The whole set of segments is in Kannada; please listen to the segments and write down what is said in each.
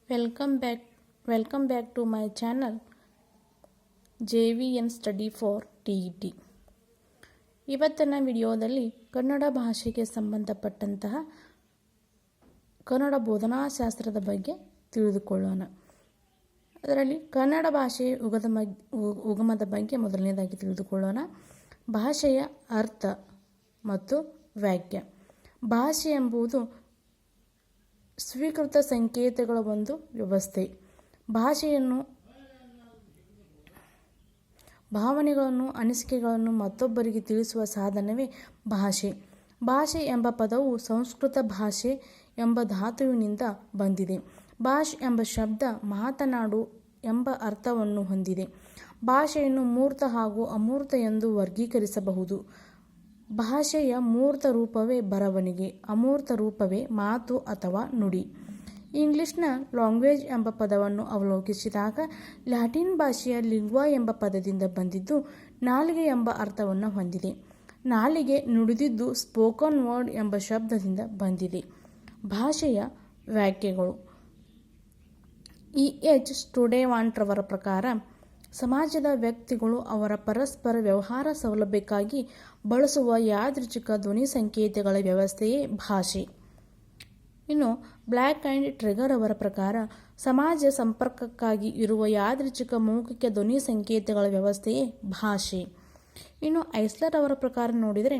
Welcome back to my channel JVN Study for TET. ಇವತ್ತಿನ ವಿಡಿಯೋದಲ್ಲಿ ಕನ್ನಡ ಭಾಷೆಗೆ ಸಂಬಂಧಪಟ್ಟಂತಹ ಕನ್ನಡ ಬೋಧನಾಶಾಸ್ತ್ರದ ಬಗ್ಗೆ ತಿಳಿದುಕೊಳ್ಳೋಣ. ಅದರಲ್ಲಿ ಕನ್ನಡ ಭಾಷೆಯ ಉಗಮದ ಬಗ್ಗೆ ಮೊದಲನೇದಾಗಿ ತಿಳಿದುಕೊಳ್ಳೋಣ. ಭಾಷೆಯ ಅರ್ಥ ಮತ್ತು ವಾಕ್ಯ. ಭಾಷೆ ಎಂಬುದು ಸ್ವೀಕೃತ ಸಂಕೇತಗಳ ಒಂದು ವ್ಯವಸ್ಥೆ. ಭಾಷೆಯನ್ನು ಭಾವನೆಗಳನ್ನು ಅನಿಸಿಕೆಗಳನ್ನು ಮತ್ತೊಬ್ಬರಿಗೆ ತಿಳಿಸುವ ಸಾಧನವೇ ಭಾಷೆ. ಭಾಷೆ ಎಂಬ ಪದವು ಸಂಸ್ಕೃತ ಭಾಷೆ ಎಂಬ ಧಾತುವಿನಿಂದ ಬಂದಿದೆ. ಭಾಷ್ ಎಂಬ ಶಬ್ದ ಮಾತನಾಡು ಎಂಬ ಅರ್ಥವನ್ನು ಹೊಂದಿದೆ. ಭಾಷೆಯನ್ನು ಮೂರ್ತ ಹಾಗೂ ಅಮೂರ್ತ ಎಂದು ವರ್ಗೀಕರಿಸಬಹುದು. ಭಾಷೆಯ ಮೂರ್ತ ರೂಪವೇ ಬರವಣಿಗೆ, ಅಮೂರ್ತ ರೂಪವೇ ಮಾತು ಅಥವಾ ನುಡಿ. ಇಂಗ್ಲಿಷ್ನ ಲ್ಯಾಂಗ್ವೇಜ್ ಎಂಬ ಪದವನ್ನು ಅವಲೋಕಿಸಿದಾಗ ಲ್ಯಾಟಿನ್ ಭಾಷೆಯ ಲಿಂಗ್ವಾ ಎಂಬ ಪದದಿಂದ ಬಂದಿದ್ದು ನಾಲಿಗೆ ಎಂಬ ಅರ್ಥವನ್ನು ಹೊಂದಿದೆ. ನಾಲಿಗೆ ನುಡಿದಿದ್ದು ಸ್ಪೋಕನ್ ವರ್ಡ್ ಎಂಬ ಶಬ್ದದಿಂದ ಬಂದಿದೆ. ಭಾಷೆಯ ವ್ಯಾಖ್ಯೆಗಳು. E.H. ಸ್ಟುಡೆವಾಂಟ್ ರವರ ಪ್ರಕಾರ ಸಮಾಜದ ವ್ಯಕ್ತಿಗಳು ಅವರ ಪರಸ್ಪರ ವ್ಯವಹಾರ ಸೌಲಭ್ಯಕ್ಕಾಗಿ ಬಳಸುವ ಯಾದೃಚ್ಛಿಕ ಧ್ವನಿ ಸಂಕೇತಗಳ ವ್ಯವಸ್ಥೆಯೇ ಭಾಷೆ. ಇನ್ನು ಬ್ಲ್ಯಾಕ್ ಆ್ಯಂಡ್ ಟ್ರಿಗರ್ ಅವರ ಪ್ರಕಾರ ಸಮಾಜ ಸಂಪರ್ಕಕ್ಕಾಗಿ ಇರುವ ಯಾದೃಚ್ಛಿಕ ಮೌಖಿಕ ಧ್ವನಿ ಸಂಕೇತಗಳ ವ್ಯವಸ್ಥೆಯೇ ಭಾಷೆ. ಇನ್ನು ಐಸ್ಲರ್ ಅವರ ಪ್ರಕಾರ ನೋಡಿದರೆ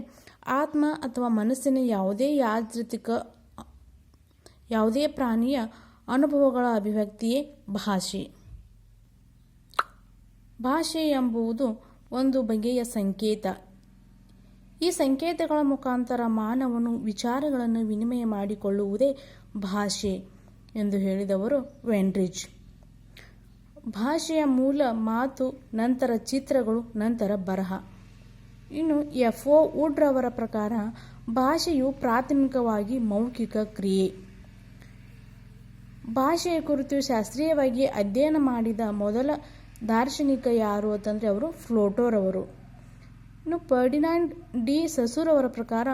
ಆತ್ಮ ಅಥವಾ ಮನಸ್ಸಿನ ಯಾವುದೇ ಪ್ರಾಣಿಯ ಅನುಭವಗಳ ಅಭಿವ್ಯಕ್ತಿಯೇ ಭಾಷೆ. ಭಾಷೆ ಎಂಬುದು ಒಂದು ಬಗೆಯ ಸಂಕೇತ. ಈ ಸಂಕೇತಗಳ ಮುಖಾಂತರ ಮಾನವನು ವಿಚಾರಗಳನ್ನು ವಿನಿಮಯ ಮಾಡಿಕೊಳ್ಳುವುದೇ ಭಾಷೆ ಎಂದು ಹೇಳಿದವರು ವೆನ್ರಿಚ್. ಭಾಷೆಯ ಮೂಲ ಮಾತು, ನಂತರ ಚಿತ್ರಗಳು, ನಂತರ ಬರಹ. ಇನ್ನು F.O. ವುಡ್ ರವರ ಪ್ರಕಾರ ಭಾಷೆಯು ಪ್ರಾಥಮಿಕವಾಗಿ ಮೌಖಿಕ ಕ್ರಿಯೆ. ಭಾಷೆಯ ಕುರಿತು ಶಾಸ್ತ್ರೀಯವಾಗಿ ಅಧ್ಯಯನ ಮಾಡಿದ ಮೊದಲ ದಾರ್ಶನಿಕ ಯಾರು ಅಂತಂದರೆ ಅವರು ಫ್ಲೋಟೋರವರು. ಇನ್ನು ಫರ್ಡಿನಾಂಡ್ ಡಿ ಸಸುರ್ ಅವರ ಪ್ರಕಾರ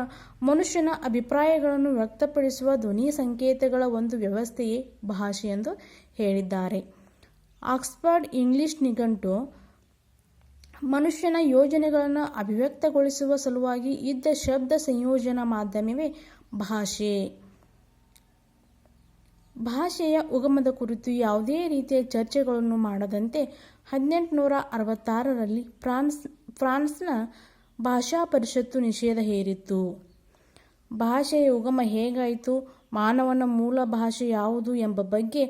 ಮನುಷ್ಯನ ಅಭಿಪ್ರಾಯಗಳನ್ನು ವ್ಯಕ್ತಪಡಿಸುವ ಧ್ವನಿ ಸಂಕೇತಗಳ ಒಂದು ವ್ಯವಸ್ಥೆಯೇ ಭಾಷೆ ಎಂದು ಹೇಳಿದ್ದಾರೆ. ಆಕ್ಸ್ಫರ್ಡ್ ಇಂಗ್ಲಿಷ್ ನಿಘಂಟು ಮನುಷ್ಯನ ಯೋಜನೆಗಳನ್ನು ಅಭಿವ್ಯಕ್ತಗೊಳಿಸುವ ಸಲುವಾಗಿ ಇದ್ದ ಶಬ್ದ ಸಂಯೋಜನಾ ಮಾಧ್ಯಮವೇ ಭಾಷೆ. ಭಾಷೆಯ ಉಗಮದ ಕುರಿತು ಯಾವುದೇ ರೀತಿಯ ಚರ್ಚೆಗಳನ್ನು ಮಾಡದಂತೆ 1866ರಲ್ಲಿ ಫ್ರಾನ್ಸ್ನ ಭಾಷಾ ಪರಿಷತ್ತು ನಿಷೇಧ ಹೇರಿತ್ತು. ಭಾಷೆಯ ಉಗಮ ಹೇಗಾಯಿತು, ಮಾನವನ ಮೂಲ ಭಾಷೆ ಯಾವುದು ಎಂಬ ಬಗ್ಗೆ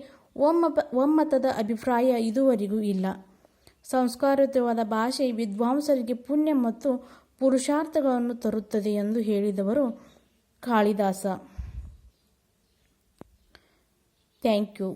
ಒಮ್ಮತದ ಅಭಿಪ್ರಾಯ ಇದುವರೆಗೂ ಇಲ್ಲ. ಸಂಸ್ಕಾರಯುತವಾದ ಭಾಷೆ ವಿದ್ವಾಂಸರಿಗೆ ಪುಣ್ಯ ಮತ್ತು ಪುರುಷಾರ್ಥಗಳನ್ನು ತರುತ್ತದೆ ಎಂದು ಹೇಳಿದವರು ಕಾಳಿದಾಸ. Thank you.